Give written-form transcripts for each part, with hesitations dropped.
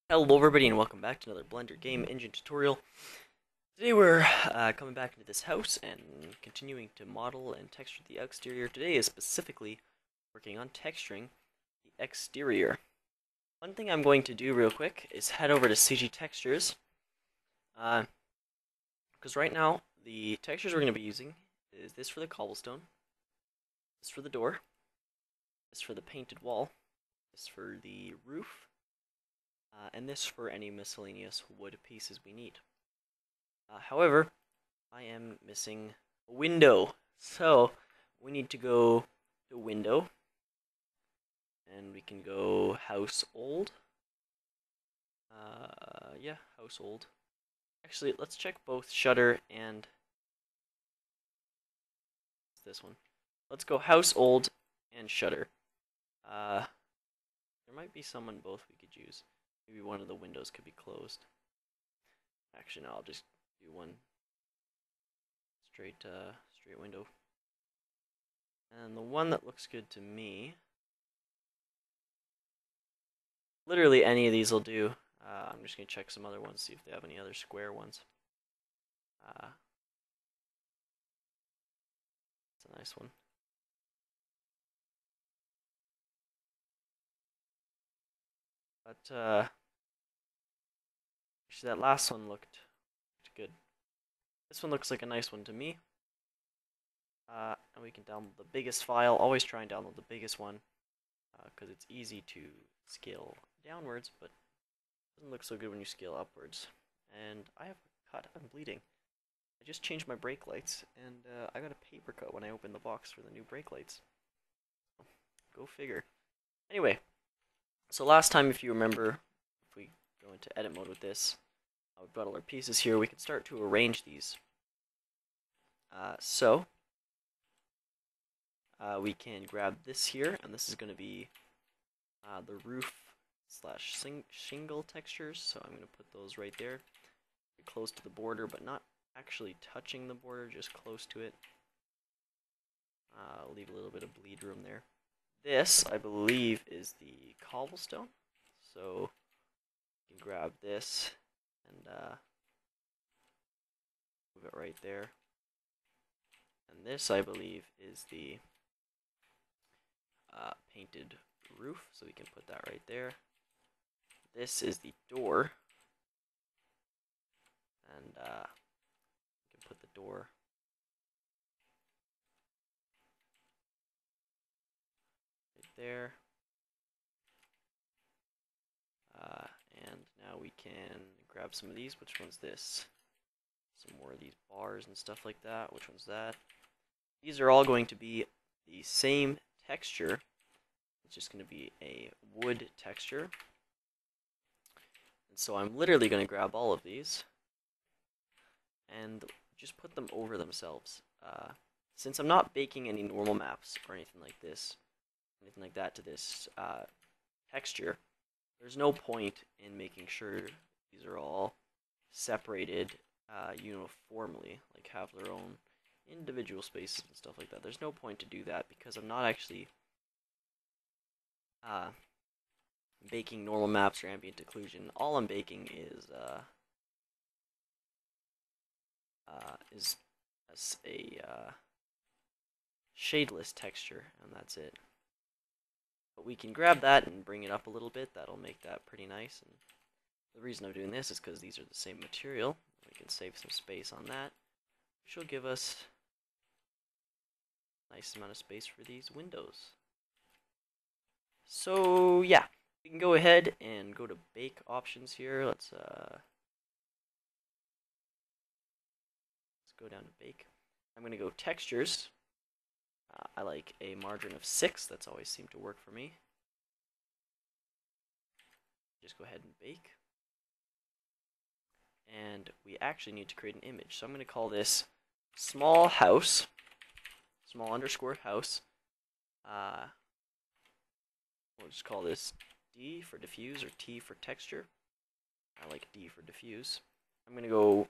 Hello everybody and welcome back to another Blender game engine tutorial. Today we're coming back into this house and continuing to model and texture the exterior. Today is specifically working on texturing the exterior. One thing I'm going to do real quick is head over to CG Textures, because right now the textures we're going to be using is this for the cobblestone, this for the door, this for the painted wall, this for the roof, and this for any miscellaneous wood pieces we need. However, I am missing a window, so we need to go to window, and we can go household. Yeah, household. Actually, let's check both shutter and this one. Let's go household and shutter. There might be some on both we could use. Maybe one of the windows could be closed. Actually, no, I'll just do one straight window. And the one that looks good to me, literally any of these will do. I'm just going to check some other ones, see if they have any other square ones. It's a nice one. But actually that last one looked good. This one looks like a nice one to me. And we can download the biggest file. Always try and download the biggest one, because it's easy to scale downwards, but it doesn't look so good when you scale upwards. And I have a cut. I'm bleeding. I just changed my brake lights, and I got a paper cut when I opened the box for the new brake lights. Go figure. Anyway, so last time, if you remember, if we go into edit mode with this, we've got all our pieces here. We can start to arrange these. We can grab this here, and this is going to be the roof slash shingle textures, so I'm going to put those right there, close to the border, but not actually touching the border, just close to it. Leave a little bit of bleed room there. This, I believe, is the cobblestone, so you can grab this and move it right there. And this, I believe, is the painted roof, so we can put that right there. This is the door, and we can put the door right there. And now we can grab some of these. Which one's this? Some more of these bars and stuff like that. Which one's that? These are all going to be the same texture. It's just going to be a wood texture. And so I'm literally going to grab all of these and just put them over themselves. Since I'm not baking any normal maps or anything like this, anything like that to this texture, there's no point in making sure these are all separated uniformly, like have their own individual spaces and stuff like that. There's no point to do that because I'm not actually baking normal maps or ambient occlusion. All I'm baking is a shadeless texture, and that's it. But we can grab that and bring it up a little bit. That'll make that pretty nice. And the reason I'm doing this is because these are the same material. We can save some space on that, which will give us a nice amount of space for these windows. So yeah, we can go ahead and go to bake options here. Let's go down to bake. I'm going to go textures. I like a margin of 6. That's always seemed to work for me. Just go ahead and bake. And we actually need to create an image. So I'm going to call this small house, small underscore house. We'll just call this D for diffuse or T for texture. I like D for diffuse. I'm going to go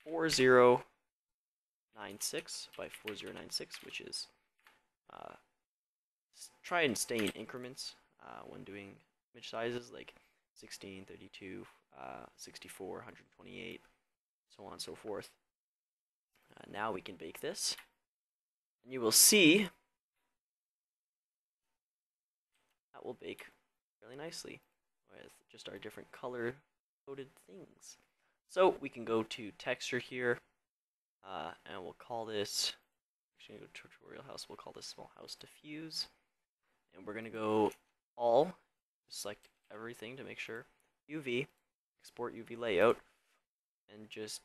4096 by 4096, which is try and stay in increments when doing image sizes, like 16, 32, 64, 128, so on and so forth. Now we can bake this, and you will see that will bake really nicely with just our different color coded things. So we can go to texture here, and we'll call this, actually go to tutorial house, we'll call this small house diffuse, and we're going to go all, select everything to make sure, UV, export UV layout, and just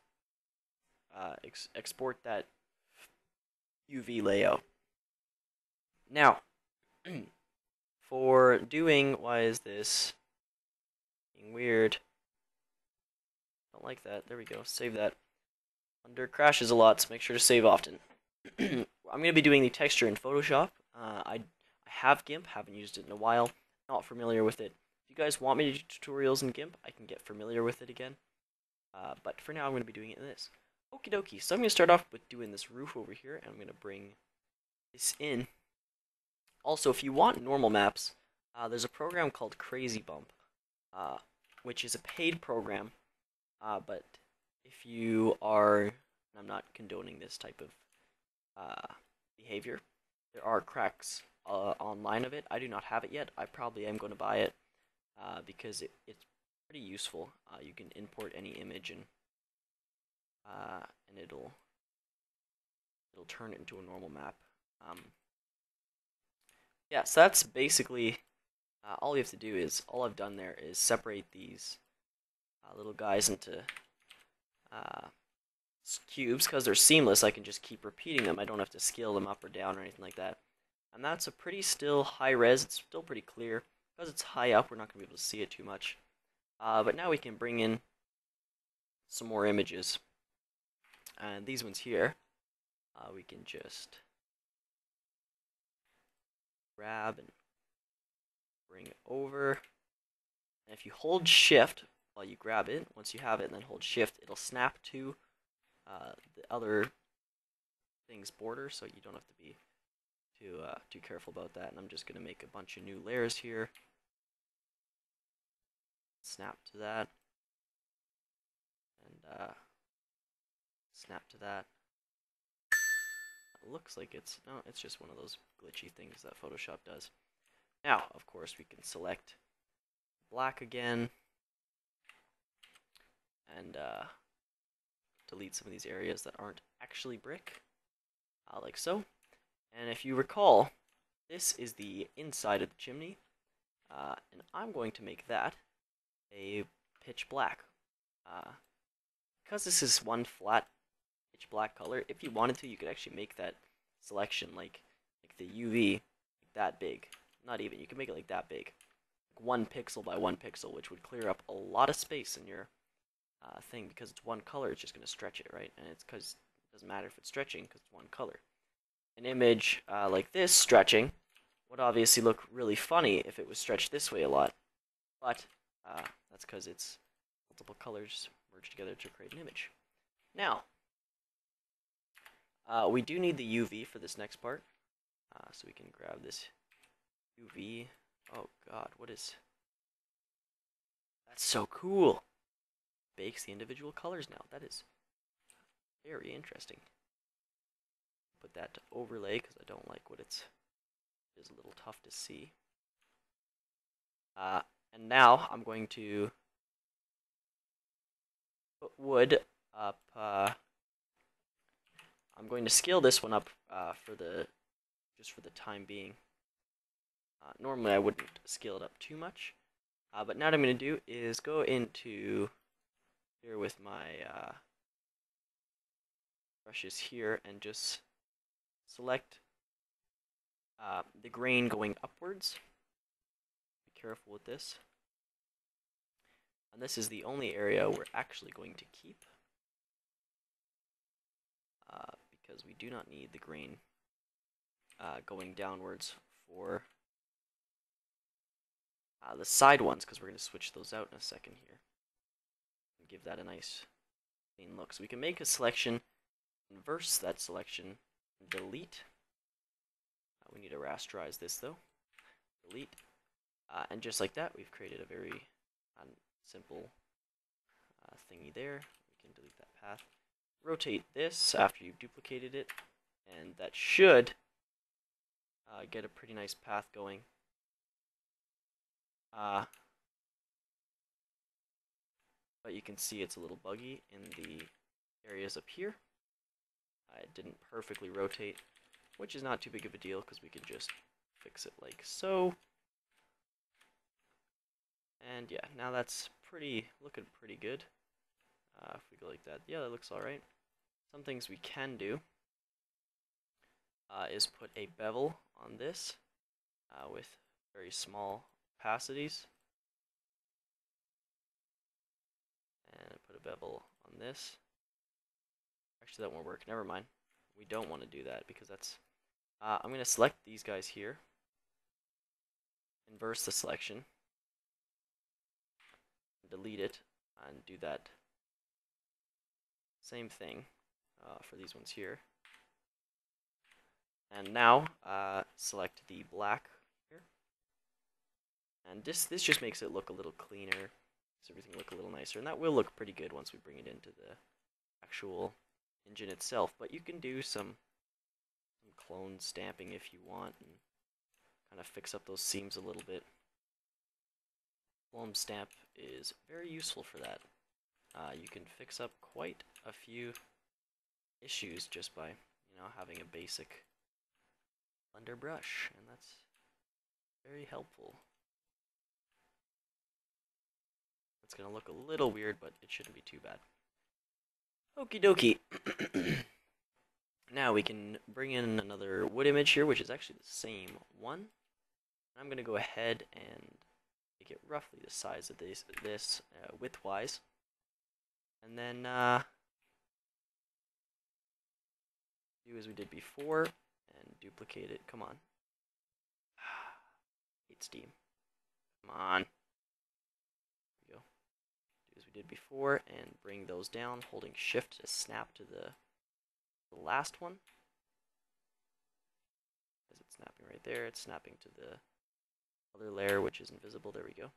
export that UV layout. Now, for doing, why is this being weird? Don't like that. There we go. Save that. Under crashes a lot, so make sure to save often. I'm going to be doing the texture in Photoshop. I have GIMP, haven't used it in a while, not familiar with it. If you guys want me to do tutorials in GIMP, I can get familiar with it again. But for now, I'm going to be doing it in this. Okie dokie, so I'm going to start off with doing this roof over here, and I'm going to bring this in. Also, if you want normal maps, there's a program called Crazy Bump, which is a paid program, but if you are, and I'm not condoning this type of behavior, there are cracks online of it. I do not have it yet. I probably am going to buy it because it's pretty useful. You can import any image and it'll turn it into a normal map. Yeah, so that's basically all you have to do. Is all I've done there is separate these little guys into cubes. Because they're seamless, I can just keep repeating them. I don't have to scale them up or down or anything like that. And that's a pretty still high res. It's still pretty clear. Because it's high up, we're not going to be able to see it too much. But now we can bring in some more images. And these ones here, we can just grab and bring it over. And if you hold shift while you grab it, once you have it and then hold shift, it'll snap to the other thing's border, so you don't have to be too careful about that. And I'm just going to make a bunch of new layers here. Snap to that. And snap to that. It looks like it's, no, it's just one of those glitchy things that Photoshop does. Now, of course, we can select black again and delete some of these areas that aren't actually brick, like so. And if you recall, this is the inside of the chimney, and I'm going to make that a pitch black. Because this is one flat pitch black color, if you wanted to, you could actually make that selection like the UV like that big. Not even, you can make it like that big. Like 1 pixel by 1 pixel, which would clear up a lot of space in your thing. Because it's one color, it's just going to stretch it, right? And it's because it doesn't matter if it's stretching, because it's one color. An image like this stretching would obviously look really funny if it was stretched this way a lot. But that's because it's multiple colors merged together to create an image. Now, we do need the UV for this next part. So we can grab this UV. Oh god, what is... That's so cool! Bakes the individual colors now. That is very interesting. Put that to overlay because I don't like what it's... It is a little tough to see. And now I'm going to put wood up. I'm going to scale this one up just for the time being. Normally I wouldn't scale it up too much, but now what I'm going to do is go into here with my brushes here and just select the grain going upwards. Be careful with this. And this is the only area we're actually going to keep because we do not need the grain going downwards for the side ones, because we're going to switch those out in a second here and give that a nice clean look. So we can make a selection, inverse that selection, and delete. We need to rasterize this though. Delete. And just like that, we've created a very simple thingy there. We can delete that path. Rotate this after you've duplicated it, and that should get a pretty nice path going. But you can see it's a little buggy in the areas up here. It didn't perfectly rotate, which is not too big of a deal because we can just fix it like so. And yeah, now that's looking pretty good. If we go like that, yeah, that looks alright. Some things we can do is put a bevel on this with very small opacities. And put a bevel on this. Actually, that won't work. Never mind. We don't want to do that because that's... I'm going to select these guys here. Inverse the selection. Delete it. And do that same thing for these ones here. And now, select the black here. And this just makes it look a little cleaner. Makes everything look a little nicer. And that will look pretty good once we bring it into the actual engine itself. But you can do some clone stamping if you want and kind of fix up those seams a little bit. Clone stamp is very useful for that. You can fix up quite a few issues just by, having a basic blender brush, and that's very helpful. It's gonna look a little weird, but it shouldn't be too bad. Okie dokie. Now we can bring in another wood image here, which is actually the same one. I'm gonna go ahead and make it roughly the size of this width-wise. And then do as we did before and duplicate it. Come on. Hate Steam. Come on. There we go. Do as we did before and bring those down, holding shift to snap to the last one. Is it snapping right there? It's snapping to the other layer, which is invisible. There we go.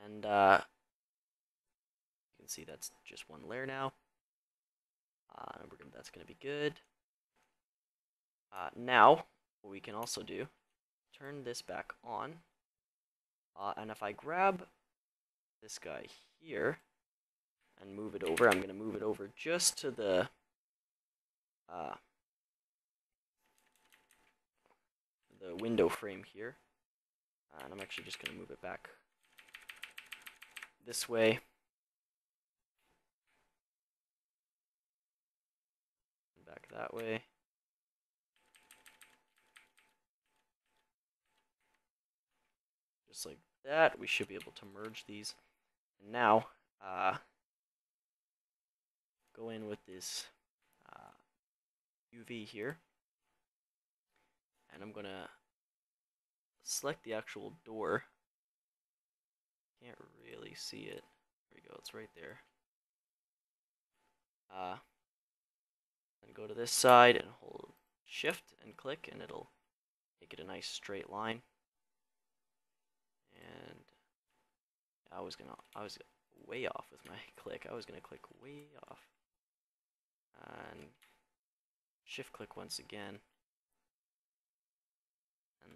And you can see that's just one layer now. That's going to be good. Now, what we can also do, turn this back on. And if I grab this guy here and move it over, I'm going to move it over just to the window frame here. And I'm actually just going to move it back this way. And back that way. Just like that, we should be able to merge these. And now, go in with this UV here. And I'm going to select the actual door. Can't really see it. There we go, it's right there. And go to this side and hold shift and click, and it'll make it a nice straight line. And I was way off with my click. I was gonna click way off. And shift click once again. And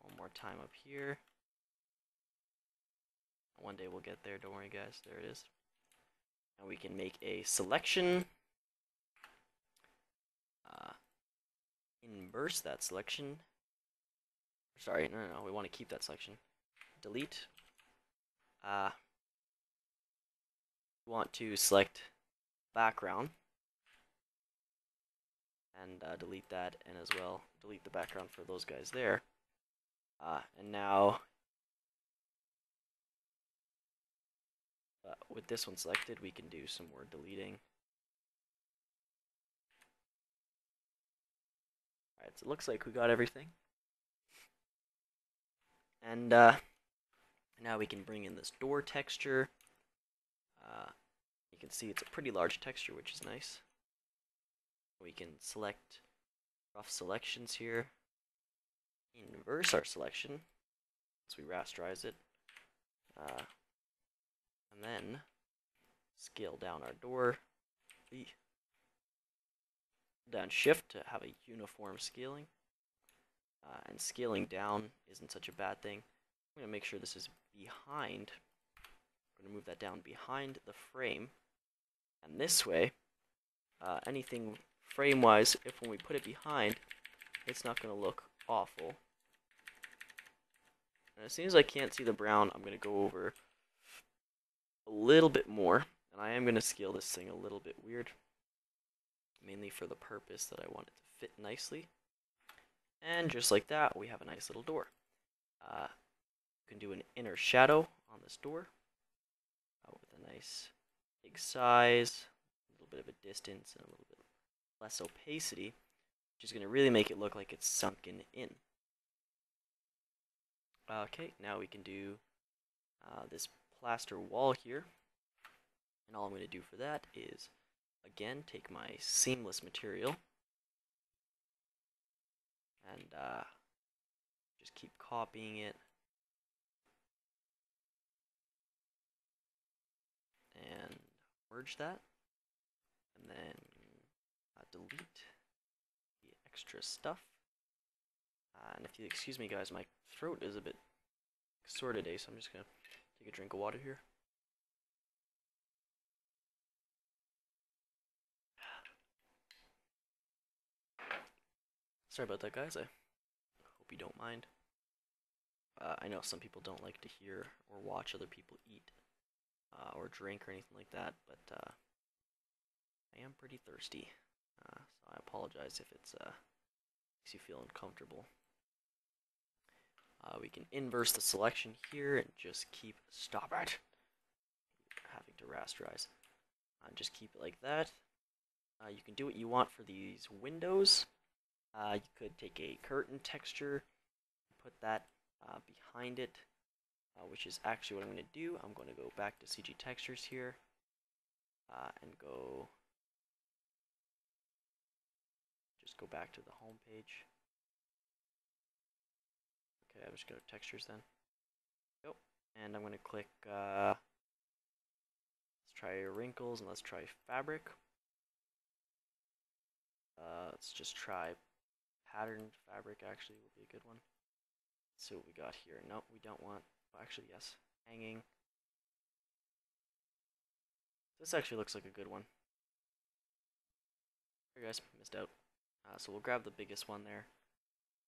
one more time up here. One day we'll get there, don't worry guys, there it is. And we can make a selection. Inverse that selection. Sorry, no, we want to keep that selection. Delete. We want to select background. And delete that, and as well delete the background for those guys there. And now, with this one selected, we can do some more deleting. Alright, so it looks like we got everything. And now we can bring in this door texture. You can see it's a pretty large texture, which is nice. We can select rough selections here. Inverse our selection as we rasterize it. And then scale down our door. Down shift to have a uniform scaling. And scaling down isn't such a bad thing. I'm going to make sure this is behind. I'm going to move that down behind the frame. And this way, anything frame-wise, if when we put it behind, it's not going to look awful. And as soon as I can't see the brown, I'm going to go over a little bit more. And I am going to scale this thing a little bit weird. Mainly for the purpose that I want it to fit nicely. And just like that, we have a nice little door. You can do an inner shadow on this door with a nice big size, a little bit of a distance, and a little bit less opacity, which is going to really make it look like it's sunken in. Okay, now we can do this plaster wall here. And all I'm going to do for that is, again, take my seamless material and just keep copying it and merge that, and then delete the extra stuff. And if you excuse me, guys, my throat is a bit sore today, so I'm just gonna take a drink of water here. Sorry about that, guys. I hope you don't mind. I know some people don't like to hear or watch other people eat or drink or anything like that, but I am pretty thirsty, so I apologize if it's makes you feel uncomfortable. We can inverse the selection here and just keep, stop it, having to rasterize. Just keep it like that. You can do what you want for these windows. You could take a curtain texture, put that behind it, which is actually what I'm going to do. I'm going to go back to CG textures here and just go back to the home page. Okay, I'm just going to textures then. Go. And I'm going to click, let's try wrinkles and let's try fabric. Let's just try patterned fabric, actually will be a good one. Let's see what we got here. Nope, we don't want, well, actually, yes, hanging. This actually looks like a good one. Here, guys, missed out. So we'll grab the biggest one there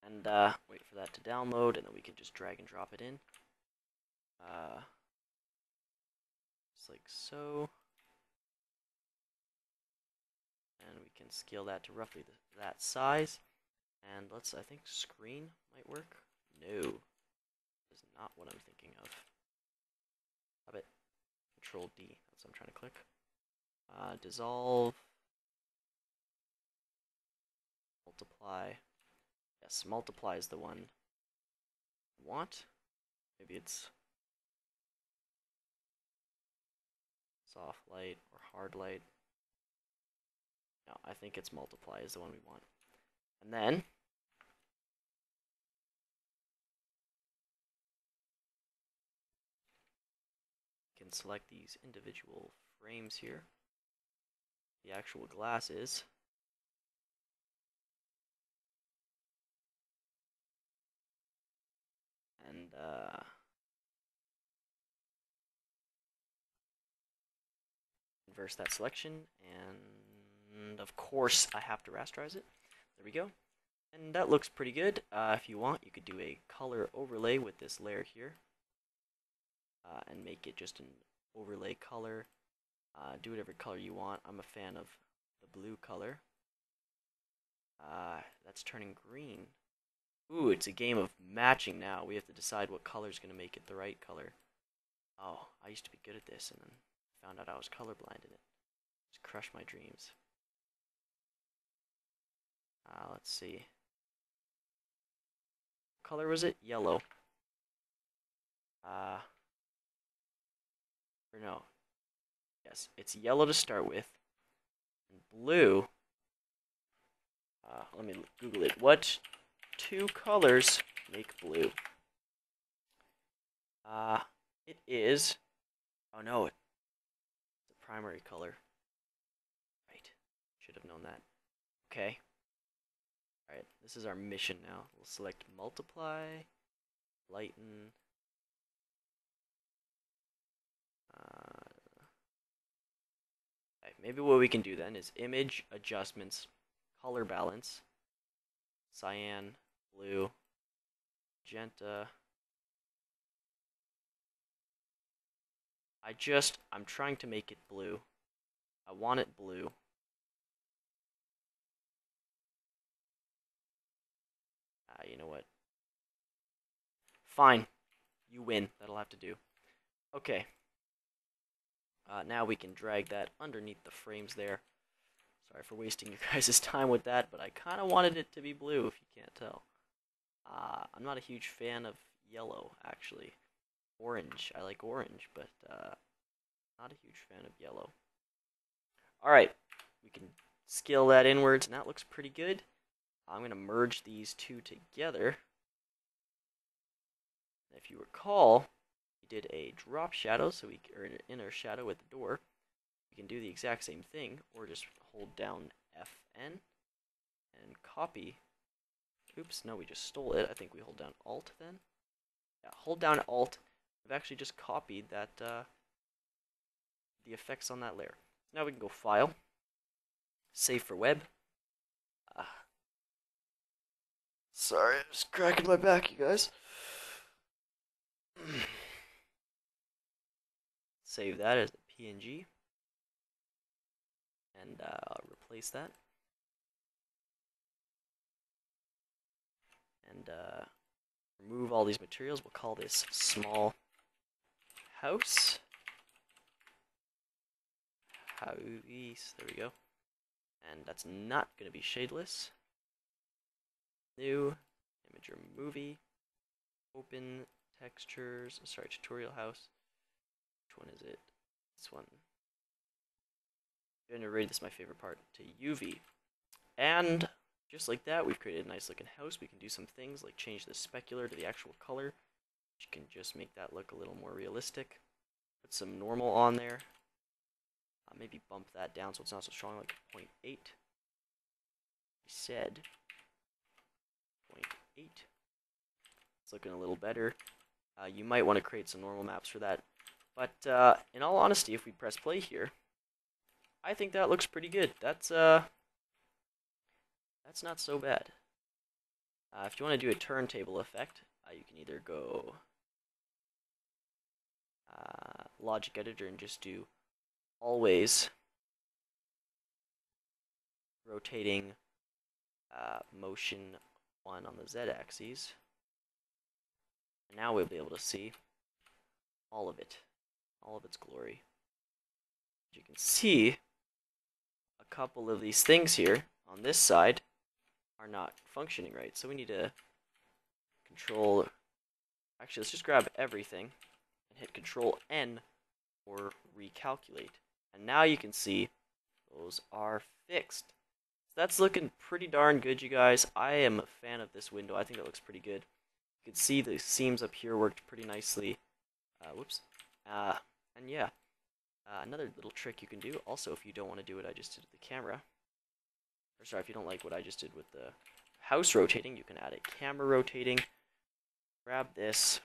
and wait for that to download, and then we can just drag and drop it in. Just like so. And we can scale that to roughly that size. And let's, I think screen might work. No, that is not what I'm thinking of. Stop it. Control D, that's what I'm trying to click. Dissolve. Multiply. Yes, multiply is the one I want. Maybe it's soft light or hard light. No, I think it's multiply is the one we want. And then you can select these individual frames here. The actual glasses. And inverse that selection, and of course I have to rasterize it. There we go. And that looks pretty good. If you want, you could do a color overlay with this layer here and make it just an overlay color. Do whatever color you want. I'm a fan of the blue color. That's turning green. Ooh, it's a game of matching now. We have to decide what color is going to make it the right color. Oh, I used to be good at this, and then found out I was colorblind in it. Just crushed my dreams. Let's see. What color was it? Yellow. Or no. Yes, it's yellow to start with. And blue Let me Google it. What two colors make blue? It is. Oh no, it's the primary color. Right. Should have known that. Okay. Alright, this is our mission now. We'll select multiply, lighten. Okay, maybe what we can do then is image adjustments, color balance, cyan, blue, magenta. I'm trying to make it blue. I want it blue. You know what? Fine. You win. That'll have to do. Okay. Now we can drag that underneath the frames there. Sorry for wasting you guys' time with that, but I kind of wanted it to be blue, if you can't tell. I'm not a huge fan of yellow, actually. Orange. I like orange, but not a huge fan of yellow. Alright, we can scale that inwards, and that looks pretty good. I'm going to merge these two together. If you recall, we did a drop shadow, or an inner shadow at the door. We can do the exact same thing, or just hold down Fn and copy. Oops, no, we just stole it. I think we hold down Alt then. Yeah, hold down Alt. We've actually just copied that, the effects on that layer. Now we can go File, Save for Web. Sorry, I'm just cracking my back, you guys. Save that as a PNG. And replace that. And remove all these materials. We'll call this small house. House, there we go. And that's not going to be shadeless. New, image or movie, open, textures, sorry, tutorial house. Which one is it? This one. Generate, this is my favorite part, to UV. And just like that, we've created a nice looking house. We can do some things like change the specular to the actual color, which can just make that look a little more realistic. Put some normal on there. Maybe bump that down so it's not so strong, like 0.8. We said 0.8. It's looking a little better. You might want to create some normal maps for that. But in all honesty, if we press play here, I think that looks pretty good. That's not so bad. If you want to do a turntable effect, you can either go Logic Editor and just do always rotating motion 1 on the z-axis. And now we'll be able to see all of it, all of its glory. As you can see, a couple of these things here on this side are not functioning right. So we need to control, actually let's just grab everything and hit Control N or recalculate. And now you can see those are fixed. So that's looking pretty darn good, you guys. I am a fan of this window. I think it looks pretty good. You can see the seams up here worked pretty nicely. Whoops. And yeah, another little trick you can do, also if you don't want to do what I just did with the camera, or sorry, if you don't like what I just did with the house rotating, you can add a camera rotating. Grab this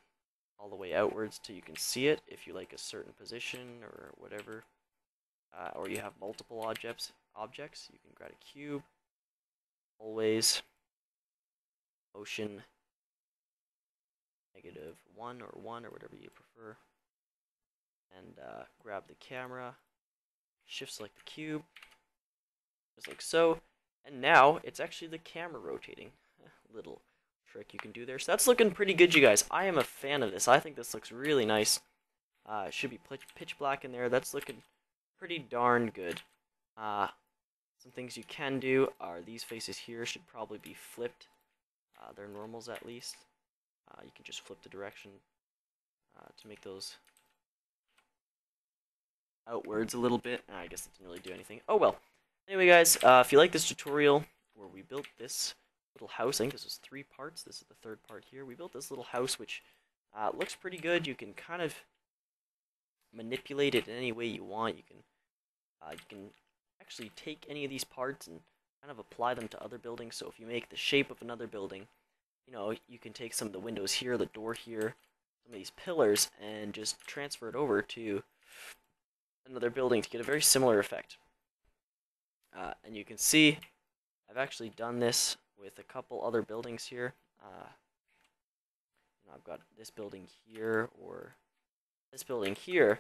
all the way outwards till you can see it if you like a certain position or whatever. Or you have multiple objects, you can grab a cube, always, motion, -1 or 1 or whatever you prefer, and grab the camera, shift select the cube, just like so, and now it's actually the camera rotating. Little trick you can do there. So that's looking pretty good, you guys. I am a fan of this. I think this looks really nice. It should be pitch black in there. That's looking pretty darn good. Some things you can do are these faces here should probably be flipped. They're normals at least. You can just flip the direction to make those outwards a little bit. I guess it didn't really do anything. Oh well. Anyway, guys, if you like this tutorial, where we built this little house. I think this was 3 parts. This is the 3rd part here. We built this little house, which looks pretty good. You can kind of manipulate it in any way you want. You can actually take any of these parts and kind of apply them to other buildings. So if you make the shape of another building, you know, you can take some of the windows here, the door here, some of these pillars, and just transfer it over to another building to get a very similar effect. And you can see I've actually done this with a couple other buildings here. You know, I've got this building here or this building here,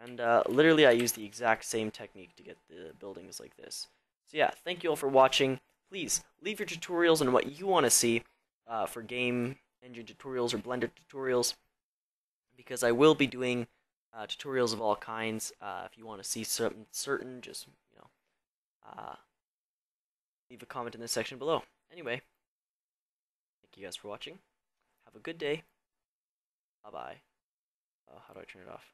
and literally I use the exact same technique to get the buildings like this. So yeah, thank you all for watching. Please leave your tutorials on what you want to see for game engine tutorials or Blender tutorials, because I will be doing tutorials of all kinds. If you want to see something certain, just leave a comment in the section below. Anyway, thank you guys for watching. Have a good day. Bye bye. How do I turn it off?